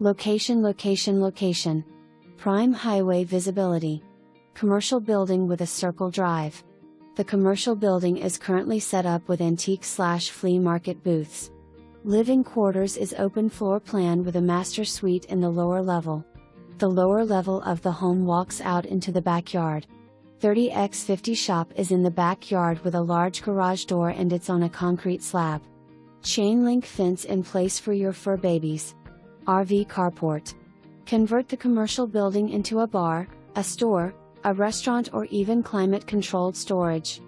Location. Prime highway visibility. Commercial building with a circle drive. The commercial building is currently set up with antique/flea market booths. Living quarters is open floor plan with a master suite in the lower level. The lower level of the home walks out into the backyard. 30x50 shop is in the backyard with a large garage door and it's on a concrete slab. Chain link fence in place for your fur babies. RV carport. Convert the commercial building into a bar, a store, a restaurant or even climate-controlled storage.